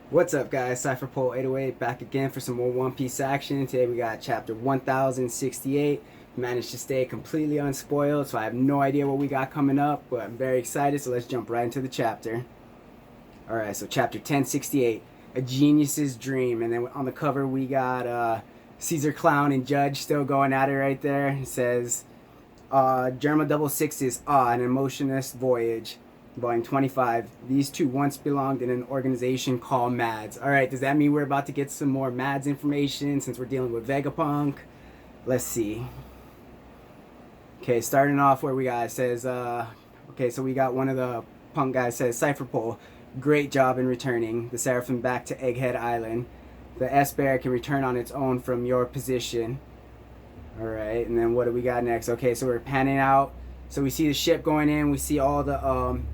What's up, guys? Cipher Pol 808 back again for some more One Piece action. Today we got chapter 1068. Managed to stay completely unspoiled, so I have no idea what we got coming up, but I'm very excited, so let's jump right into the chapter. Alright, so chapter 1068, A Genius's Dream. And then on the cover we got Caesar Clown and Judge still going at it right there. It says, Germa Double Six's An Emotionless Voyage. Volume 25. These two once belonged in an organization called MADS. Alright, does that mean we're about to get some more MADS information since we're dealing with Vegapunk? Let's see. Okay, starting off where we got, it says, okay, so we got one of the punk guys says, Cipher Pol, great job in returning the Seraphim back to Egghead Island. The S-Bear can return on its own from your position. Alright, and then what do we got next? Okay, so we're panning out. So we see the ship going in. We see all the,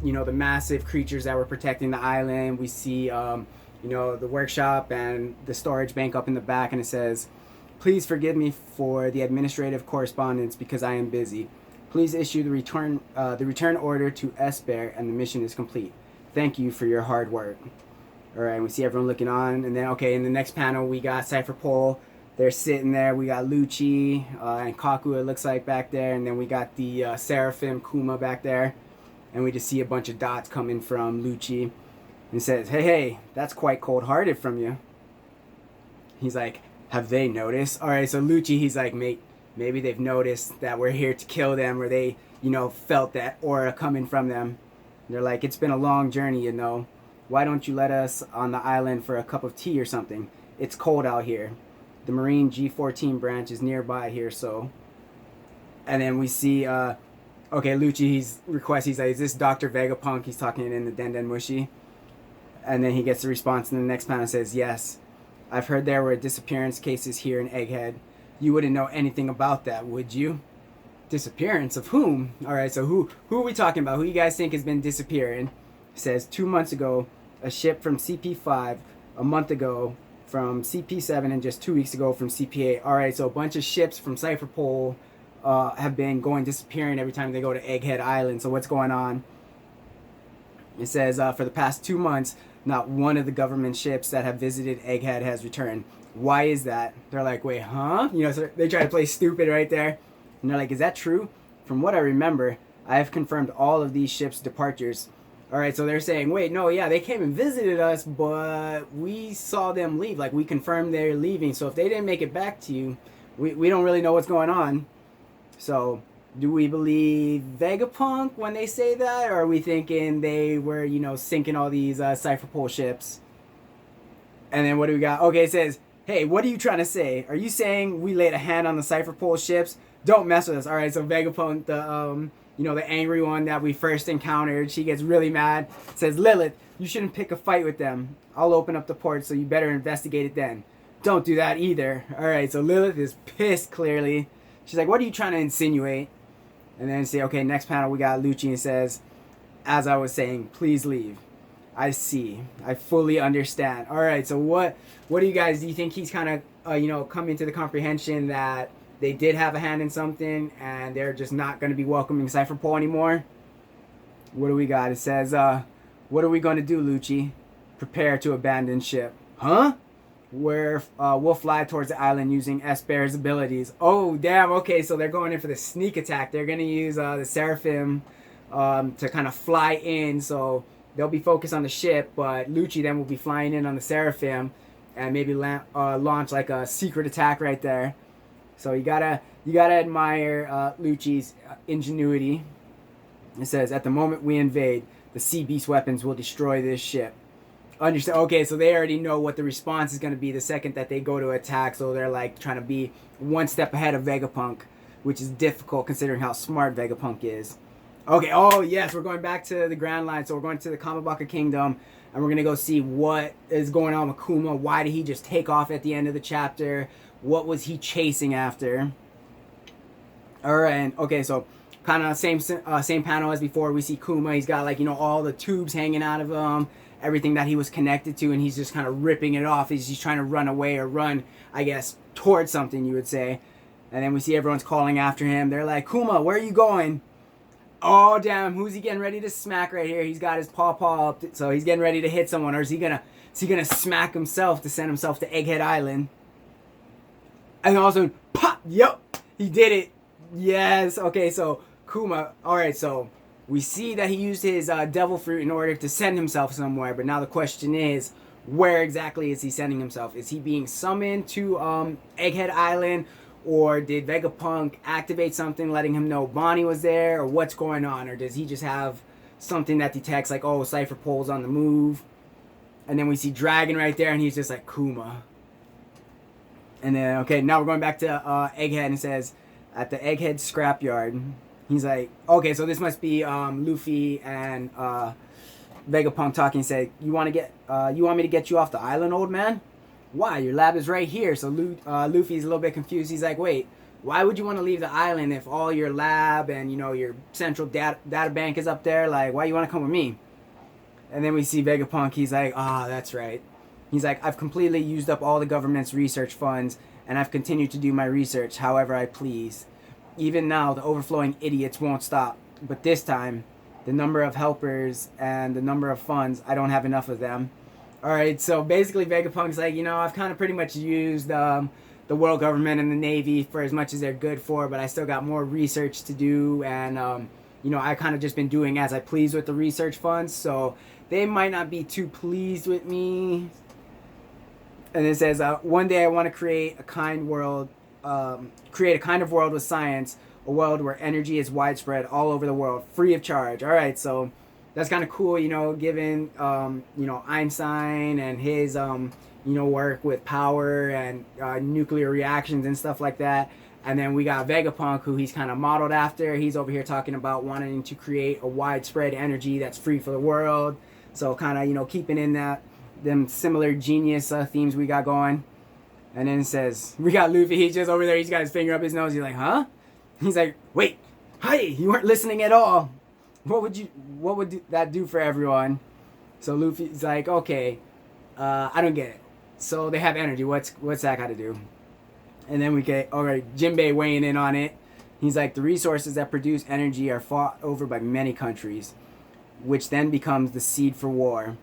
the massive creatures that were protecting the island. We see, the workshop and the storage bank up in the back. And it says, please forgive me for the administrative correspondence because I am busy. Please issue the return order to S-Bear and the mission is complete. Thank you for your hard work. All right, we see everyone looking on. And then, okay, in the next panel, we got Cipher Pol. They're sitting there. We got Lucci and Kaku, it looks like, back there. And then we got the Seraphim, Kuma, back there. And we just see a bunch of dots coming from Lucci. And it says, hey, that's quite cold-hearted from you. He's like, have they noticed? All right, so Lucci, he's like, maybe they've noticed that we're here to kill them, or they, felt that aura coming from them. And they're like, it's been a long journey, Why don't you let us on the island for a cup of tea or something? It's cold out here. The Marine G14 branch is nearby here, so. And then we see, Lucci, he's like, is this Dr. Vegapunk? He's talking in the Den Mushi. And then he gets the response in the next panel, says, yes, I've heard there were disappearance cases here in Egghead. You wouldn't know anything about that, would you? Disappearance of whom? Alright, so who are we talking about? Who you guys think has been disappearing? It says 2 months ago, a ship from CP5, a month ago, from CP7, and just 2 weeks ago from CP8. Alright, so a bunch of ships from Cipher Pol have been disappearing every time they go to Egghead Island. So what's going on? It says, for the past 2 months, not one of the government ships that have visited Egghead has returned. Why is that? They're like, wait, huh? So they try to play stupid right there. And they're like, is that true? From what I remember, I have confirmed all of these ships' departures. Alright, so they're saying, wait, no, yeah, they came and visited us, but we saw them leave. Like, we confirmed they're leaving. So if they didn't make it back to you, we don't really know what's going on. So, do we believe Vegapunk when they say that? Or are we thinking they were, sinking all these Cipher Pol ships? And then what do we got? Okay, it says, hey, what are you trying to say? Are you saying we laid a hand on the Cipher Pol ships? Don't mess with us. Alright, so Vegapunk, the angry one that we first encountered, she gets really mad. Says, Lilith, you shouldn't pick a fight with them. I'll open up the port, so you better investigate it then. Don't do that either. Alright, so Lilith is pissed, clearly. She's like, what are you trying to insinuate? And then say, okay, next panel we got Lucci and says, as I was saying, please leave. I see. I fully understand. Alright, so what do you guys, do you think he's kind of, coming to the comprehension that they did have a hand in something and they're just not going to be welcoming Cipher Pol anymore? What do we got? It says, what are we going to do, Lucci? Prepare to abandon ship. Huh? We'll fly towards the island using S-Bear's abilities. Oh, damn. Okay, so they're going in for the sneak attack. They're going to use the Seraphim to kind of fly in. So they'll be focused on the ship, but Lucci then will be flying in on the Seraphim and maybe launch like a secret attack right there. So you gotta admire Lucci's ingenuity. It says, at the moment we invade, the Sea Beast weapons will destroy this ship. Understand? Okay, so they already know what the response is going to be the second that they go to attack. So they're like trying to be one step ahead of Vegapunk, which is difficult considering how smart Vegapunk is. Okay, oh yes, we're going back to the Grand Line. So we're going to the Kamabaka Kingdom, and we're going to go see what is going on with Kuma. Why did he just take off at the end of the chapter? What was he chasing after? Alright, okay, so kind of same panel as before. We see Kuma. He's got all the tubes hanging out of him, everything that he was connected to, and he's just kind of ripping it off. He's trying to run away or run, I guess, towards something, you would say. And then we see everyone's calling after him. They're like, Kuma, where are you going? Oh, damn, who's he getting ready to smack right here? He's got his paw up, so he's getting ready to hit someone. Or is he going to Is he gonna smack himself to send himself to Egghead Island? And also, pop! Yep! He did it! Yes! Okay, so Kuma, alright, so we see that he used his devil fruit in order to send himself somewhere, but now the question is, where exactly is he sending himself? Is he being summoned to Egghead Island, or did Vegapunk activate something letting him know Bonnie was there, or what's going on? Or does he just have something that detects like, oh, Cipher Pol's on the move? And then we see Dragon right there, and he's just like, Kuma. And then, okay, now we're going back to Egghead, and it says, at the Egghead scrapyard, he's like, okay, so this must be Luffy and Vegapunk talking. He said, you want me to get you off the island, old man? Why? Your lab is right here. So Luffy's a little bit confused. He's like, wait, why would you want to leave the island if all your lab and, you know, your central data bank is up there? Like, why you want to come with me? And then we see Vegapunk. He's like, that's right. He's like, I've completely used up all the government's research funds, and I've continued to do my research however I please. Even now, the overflowing idiots won't stop. But this time, the number of helpers and the number of funds, I don't have enough of them. Alright, so basically Vegapunk's like, you know, I've kind of pretty much used the world government and the Navy for as much as they're good for, but I still got more research to do, and, you know, I've kind of just been doing as I please with the research funds, so they might not be too pleased with me. And it says, one day I want to create a kind world, create a kind of world with science, a world where energy is widespread all over the world, free of charge. All right, so that's kind of cool, you know, given, you know, Einstein and his, you know, work with power and nuclear reactions and stuff like that. And then we got Vegapunk, who he's kind of modeled after. He's over here talking about wanting to create a widespread energy that's free for the world. So kind of, you know, keeping in them similar genius themes we got going. And then it says, we got Luffy, he's just over there, he's got his finger up his nose, he's like, huh? He's like, wait, hey, you weren't listening at all. What would that do for everyone? So Luffy's like, okay, I don't get it. So they have energy, what's that got to do? And then we get, alright, Jinbei weighing in on it. He's like, the resources that produce energy are fought over by many countries, which then becomes the seed for war.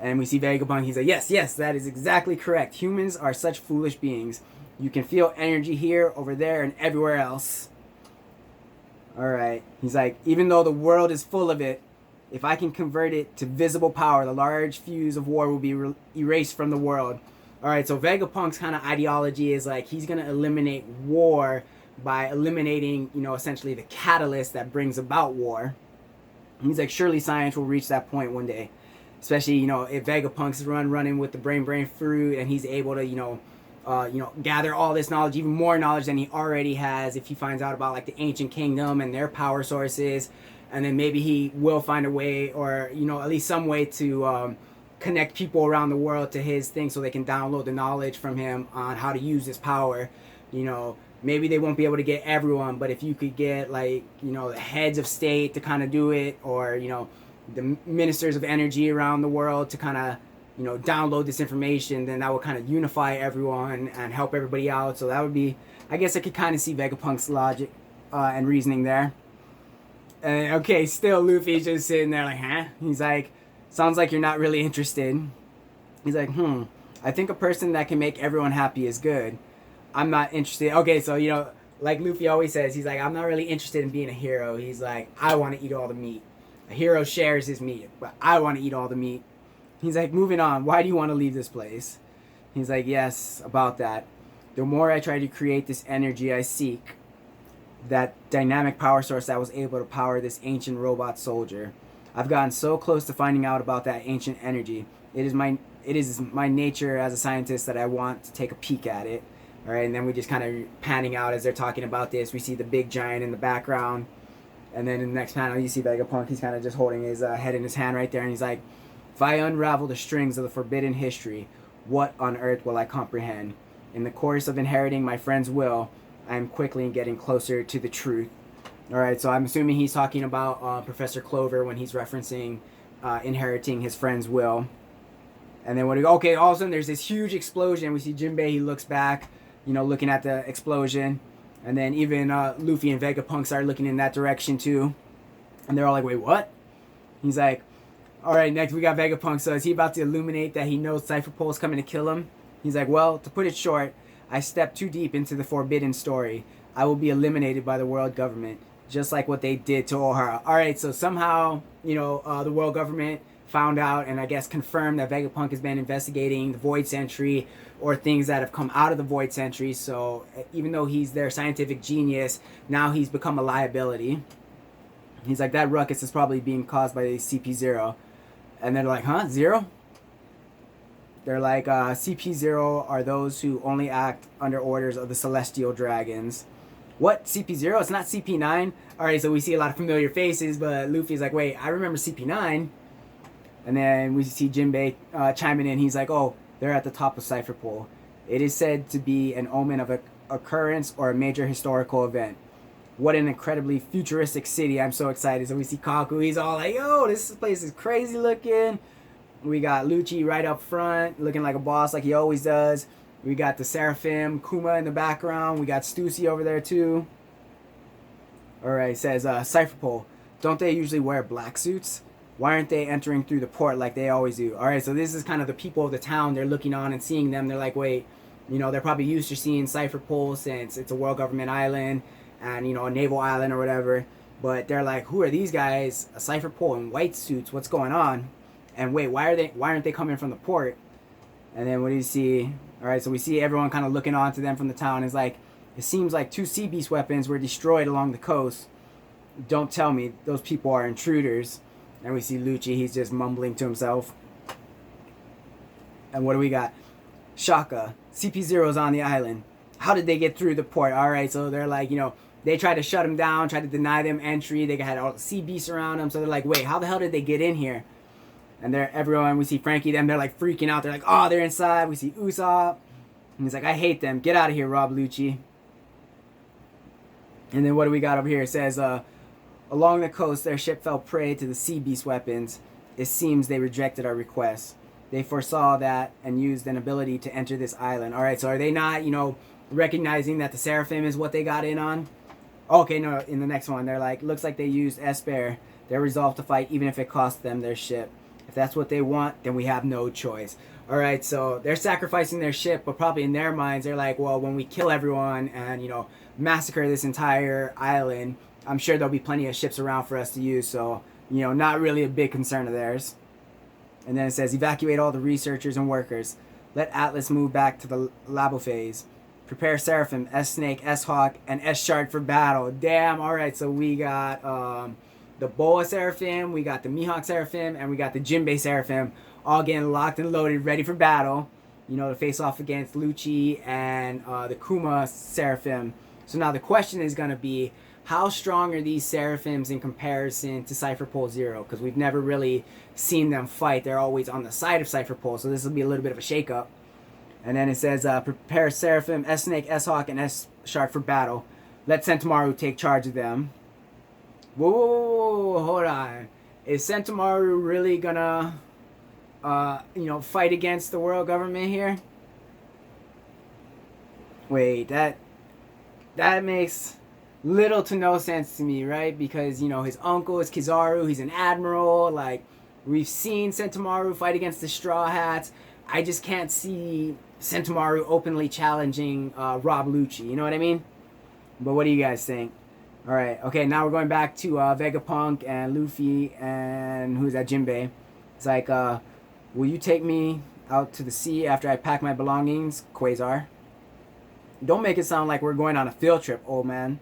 And we see Vegapunk, he's like, yes, that is exactly correct. Humans are such foolish beings. You can feel energy here, over there, and everywhere else. Alright, he's like, even though the world is full of it, if I can convert it to visible power, the large fuse of war will be erased from the world. Alright, so Vegapunk's kind of ideology is like, he's going to eliminate war by eliminating, you know, essentially the catalyst that brings about war. And he's like, surely science will reach that point one day. Especially, you know, if Vegapunk's running with the brain fruit, and he's able to, you know, gather all this knowledge, even more knowledge than he already has, if he finds out about like the ancient kingdom and their power sources, and then maybe he will find a way, or, you know, at least some way to connect people around the world to his thing, so they can download the knowledge from him on how to use this power. You know, maybe they won't be able to get everyone, but if you could get, like, you know, the heads of state to kind of do it, or, you know, the ministers of energy around the world to kind of, you know, download this information, then that would kind of unify everyone and help everybody out. So that would be, I guess I could kind of see Vegapunk's logic and reasoning there. Okay, still Luffy's just sitting there like, huh? He's like, sounds like you're not really interested. He's like, I think a person that can make everyone happy is good. I'm not interested. Okay, so, you know, like Luffy always says, he's like, I'm not really interested in being a hero. He's like, I want to eat all the meat. A hero shares his meat, but I want to eat all the meat. He's like, moving on, why do you want to leave this place? He's like, yes, about that. The more I try to create this energy I seek, that dynamic power source that was able to power this ancient robot soldier, I've gotten so close to finding out about that ancient energy. It is my nature as a scientist that I want to take a peek at it. All right, and then we just kind of panning out as they're talking about this. We see the big giant in the background. And then in the next panel, you see Vegapunk. He's kind of just holding his head in his hand right there. And he's like, if I unravel the strings of the forbidden history, what on earth will I comprehend? In the course of inheriting my friend's will, I am quickly getting closer to the truth. All right, so I'm assuming he's talking about Professor Clover when he's referencing inheriting his friend's will. And then okay, all of a sudden there's this huge explosion. We see Jinbei, he looks back, you know, looking at the explosion. And then even Luffy and Vegapunk start looking in that direction too. And they're all like, wait, what? He's like, All right, next we got Vegapunk. So is he about to illuminate that he knows Cipher Pol is coming to kill him? He's like, well, to put it short, I stepped too deep into the forbidden story. I will be eliminated by the world government, just like what they did to O'Hara. All right, so somehow, the world government found out and I guess confirmed that Vegapunk has been investigating the Void Century or things that have come out of the Void Century. So even though he's their scientific genius, now he's become a liability. He's like, that ruckus is probably being caused by CP0. And they're like, huh? Zero? They're like, CP0 are those who only act under orders of the Celestial Dragons. What? CP0? It's not CP9? Alright, so we see a lot of familiar faces, but Luffy's like, wait, I remember CP9. And then we see Jinbei chiming in. He's like, oh, they're at the top of Cipher Pol. It is said to be an omen of an occurrence or a major historical event. What an incredibly futuristic city. I'm so excited. So we see Kaku. He's all like, yo, this place is crazy looking. We got Lucci right up front, looking like a boss like he always does. We got the Seraphim, Kuma in the background. We got Stussy over there too. Alright, says Cipher Pol. Don't they usually wear black suits? Why aren't they entering through the port like they always do? Alright, so this is kind of the people of the town. They're looking on and seeing them. They're like, wait, they're probably used to seeing Cipher Pol since it's a world government island and, a naval island or whatever. But they're like, who are these guys? A Cipher Pol in white suits. What's going on? And wait, why aren't they coming from the port? And then what do you see? Alright, so we see everyone kind of looking on to them from the town. It's like, it seems like 2 sea beast weapons were destroyed along the coast. Don't tell me those people are intruders. And we see Lucci, he's just mumbling to himself. And what do we got? Shaka, CP0's on the island. How did they get through the port? Alright, so they're like, they tried to shut them down, tried to deny them entry. They had all the sea beasts around them. So they're like, wait, how the hell did they get in here? And everyone, we see Frankie, they're like freaking out. They're like, oh, they're inside. We see Usopp. And he's like, I hate them. Get out of here, Rob Lucci. And then what do we got over here? It says, along the coast, their ship fell prey to the sea beast weapons. It seems they rejected our request. They foresaw that and used an ability to enter this island. Alright, so are they not, recognizing that the Seraphim is what they got in on? Okay, no, in the next one, they're like, looks like they used Esper. They're resolved to fight even if it costs them their ship. If that's what they want, then we have no choice. Alright, so they're sacrificing their ship, but probably in their minds, they're like, well, when we kill everyone and, massacre this entire island, I'm sure there'll be plenty of ships around for us to use, so, not really a big concern of theirs. And then it says, evacuate all the researchers and workers. Let Atlas move back to the labo phase. Prepare Seraphim, S-Snake, S-Hawk, and S-Shark for battle. Damn, alright, so we got the Boa Seraphim, we got the Mihawk Seraphim, and we got the Jinbei Seraphim, all getting locked and loaded, ready for battle, to face off against Lucci and the Kuma Seraphim. So now the question is going to be, how strong are these Seraphims in comparison to Cipher Pol Zero? Because we've never really seen them fight. They're always on the side of Cipher Pol, so this will be a little bit of a shakeup. And then it says, prepare Seraphim, S-Snake, S-Hawk, and S-Shark for battle. Let Sentomaru take charge of them. Whoa, hold on. Is Sentomaru really gonna, fight against the world government here? Wait, that makes little to no sense to me, right? Because, his uncle is Kizaru, he's an admiral, like, we've seen Sentomaru fight against the Straw Hats. I just can't see Sentomaru openly challenging Rob Lucci, you know what I mean? But what do you guys think? Alright, okay, now we're going back to Vegapunk and Luffy and who's that, Jinbei. It's like, will you take me out to the sea after I pack my belongings, Quasar? Don't make it sound like we're going on a field trip, old man.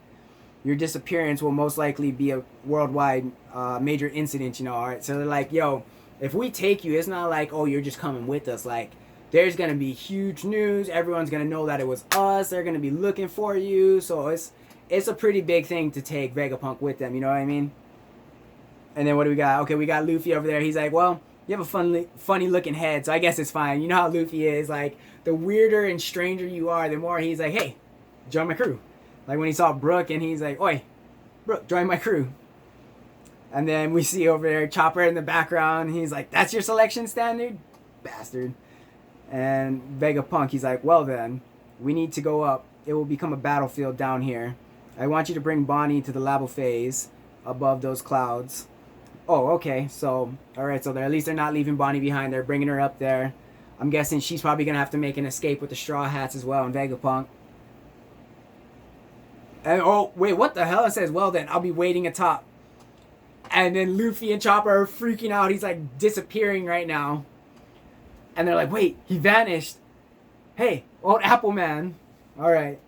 Your disappearance will most likely be a worldwide major incident, alright? So they're like, yo, if we take you, it's not like, oh, you're just coming with us. Like, there's going to be huge news. Everyone's going to know that it was us. They're going to be looking for you. So it's a pretty big thing to take Vegapunk with them, you know what I mean? And then what do we got? Okay, we got Luffy over there. He's like, well, you have a funny looking head, so I guess it's fine. You know how Luffy is. Like, the weirder and stranger you are, the more he's like, hey, join my crew. Like when he saw Brook and he's like, oi, Brook, join my crew. And then we see over there Chopper in the background. He's like, that's your selection standard? Bastard. And Vegapunk, he's like, well then, we need to go up. It will become a battlefield down here. I want you to bring Bonnie to the labo phase above those clouds. Oh, okay. So, all right. So they're at least they're not leaving Bonnie behind. They're bringing her up there. I'm guessing she's probably gonna have to make an escape with the Straw Hats as well and Vegapunk. And oh wait, what the hell? It says, well then, I'll be waiting atop. And then Luffy and Chopper are freaking out. He's like disappearing right now. And they're like, wait, he vanished. Hey, old Apple Man. All right.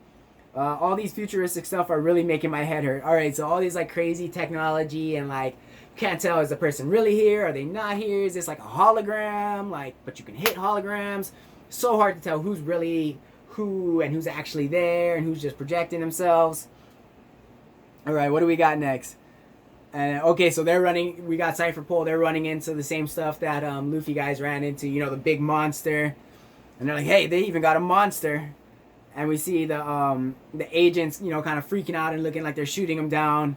All these futuristic stuff are really making my head hurt. All right, so all these like crazy technology and like can't tell, is the person really here? Are they not here? Is this like a hologram? Like, but you can hit holograms. So hard to tell who's really who and who's actually there and who's just projecting themselves. All right, what do we got next? And okay, so they're running. We got Cipher Pol. They're running into the same stuff that Luffy guys ran into. You know, the big monster. And they're like, hey, they even got a monster. And we see the agents, you know, kind of freaking out and looking like they're shooting them down.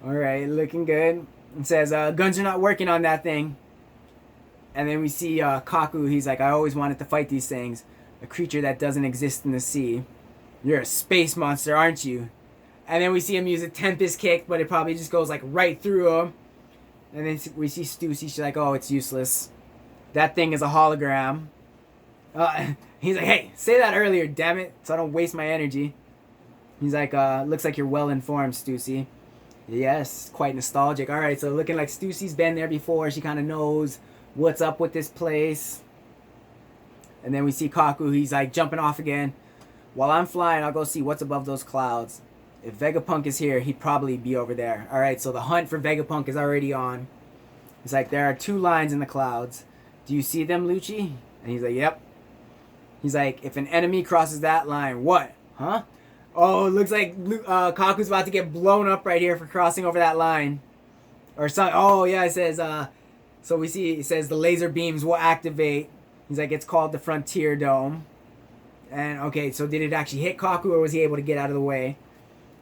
All right, looking good. It says, guns are not working on that thing. And then we see Kaku. He's like, I always wanted to fight these things. A creature that doesn't exist in the sea. You're a space monster, aren't you? And then we see him use a Tempest kick, but it probably just goes like right through him. And then we see Stussy. She's like, oh, it's useless. That thing is a hologram. He's like, hey, say that earlier, damn it, so I don't waste my energy. He's like, looks like you're well informed, Stussy. Yes, quite nostalgic. All right, so looking like Stussy's been there before. She kind of knows what's up with this place. And then we see Kaku. He's like jumping off again. While I'm flying, I'll go see what's above those clouds. If Vegapunk is here, he'd probably be over there. All right, so the hunt for Vegapunk is already on. It's like, there are 2 lines in the clouds. Do you see them, Lucci? And he's like, yep. He's like, if an enemy crosses that line, what? Huh? Oh, it looks like Kaku's about to get blown up right here for crossing over that line. Or something. Oh, yeah, it says, so we see, it says the laser beams will activate. He's like, it's called the Frontier Dome. And, okay, so did it actually hit Kaku or was he able to get out of the way?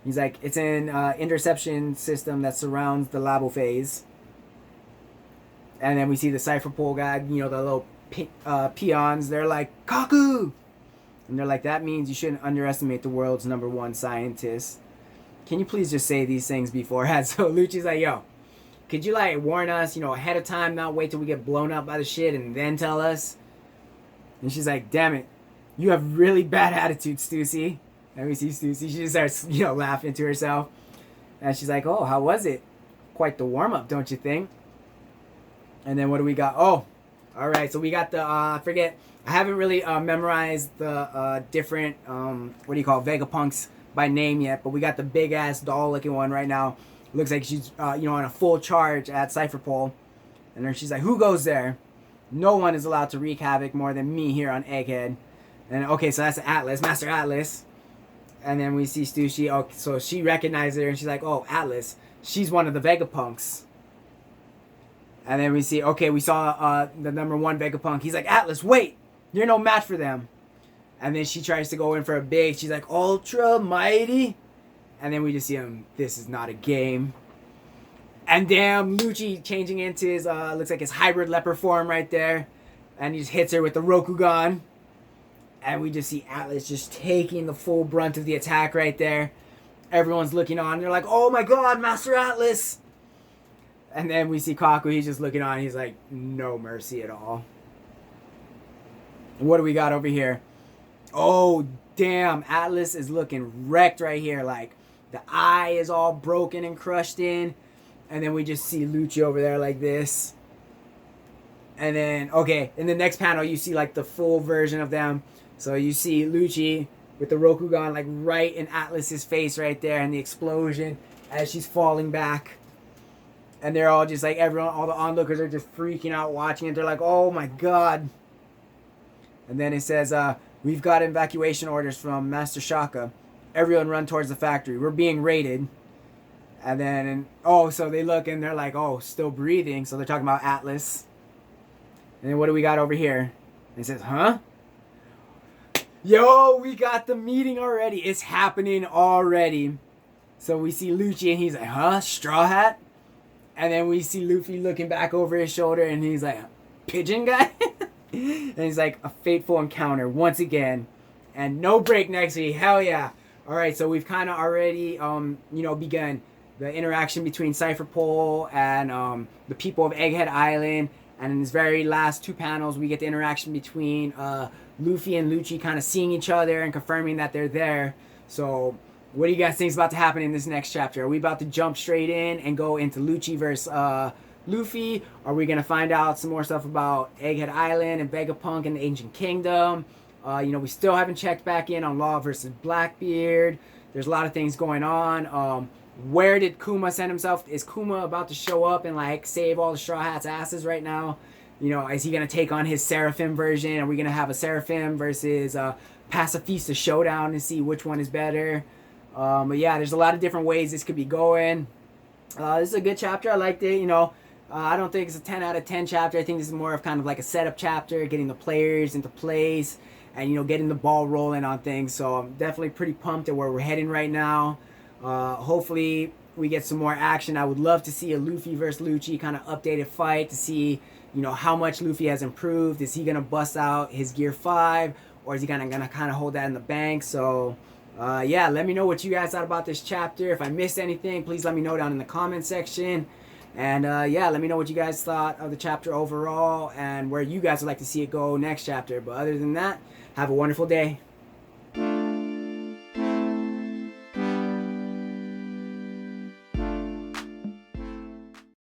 He's like, it's an interception system that surrounds the Labo phase. And then we see the Cipher Pol guy, you know, the little peons. They're like, Kaku! And they're like, that means you shouldn't underestimate the world's #1 scientist. Can you please just say these things beforehand? So Lucci's like, yo, could you like warn us, you know, ahead of time, not wait till we get blown up by the shit and then tell us? And she's like, damn it, you have really bad attitude, Stussy. And we see Stussy, she just starts, you know, laughing to herself. And she's like, oh, how was it? Quite the warm-up, don't you think? And then what do we got? Oh, all right, so we got the, I haven't really memorized the different, what do you call it, Vegapunks by name yet, but we got the big-ass doll-looking one right now. Looks like she's, you know, on a full charge at Cipher Pol. And then she's like, who goes there? No one is allowed to wreak havoc more than me here on Egghead. And, okay, so that's Atlas, Master Atlas. And then we see Stussy, oh, so she recognizes her, and she's like, oh, Atlas, she's one of the Vegapunks. And then we see, okay, we saw the #1 Vegapunk. He's like, Atlas, wait! You're no match for them. And then she tries to go in for a big, she's like, Ultra Mighty? And then we just see him, this is not a game. And damn, Lucci changing into his, looks like his hybrid leopard form right there. And he just hits her with the Rokugan. And we just see Atlas just taking the full brunt of the attack right there. Everyone's looking on. They're like, oh my god, Master Atlas! And then we see Kaku, he's just looking on. He's like, no mercy at all. What do we got over here? Oh, damn. Atlas is looking wrecked right here. Like, the eye is all broken and crushed in. And then we just see Lucci over there like this. And then, okay, in the next panel, you see, like, the full version of them. So you see Lucci with the Rokugan, like, right in Atlas's face right there. And the explosion as she's falling back. And they're all just like, everyone, all the onlookers are just freaking out watching it. They're like, oh my god. And then it says, we've got evacuation orders from Master Shaka. Everyone run towards the factory. We're being raided. And then, oh, so they look and they're like, oh, still breathing. So they're talking about Atlas. And then what do we got over here? And it says, huh? Yo, we got the meeting already. It's happening already. So we see Lucci and he's like, huh? Straw Hat? And then we see Luffy looking back over his shoulder and he's like, pigeon guy? And he's like, a fateful encounter once again. And no break next week. Hell yeah. Alright, so we've kind of already, you know, begun the interaction between Cipher Pol and the people of Egghead Island. And in this very last 2 panels, we get the interaction between Luffy and Lucci kind of seeing each other and confirming that they're there. So what do you guys think is about to happen in this next chapter? Are we about to jump straight in and go into Lucci versus Luffy? Are we going to find out some more stuff about Egghead Island and Vegapunk and the Ancient Kingdom? We still haven't checked back in on Law versus Blackbeard. There's a lot of things going on. Where did Kuma send himself? Is Kuma about to show up and like save all the Straw Hats' asses right now? Is he going to take on his Seraphim version? Are we going to have a Seraphim versus Pacifista showdown and see which one is better? But yeah, there's a lot of different ways this could be going. This is a good chapter. I liked it. I don't think it's a 10 out of 10 chapter. I think this is more of kind of like a setup chapter, getting the players into place and, getting the ball rolling on things. So I'm definitely pretty pumped at where we're heading right now. Hopefully we get some more action. I would love to see a Luffy versus Lucci kind of updated fight to see, how much Luffy has improved. Is he going to bust out his Gear 5 or is he gonna kind of hold that in the bank? So yeah, let me know what you guys thought about this chapter. If I missed anything, please let me know down in the comment section. And yeah, let me know what you guys thought of the chapter overall and where you guys would like to see it go next chapter. But other than that, have a wonderful day.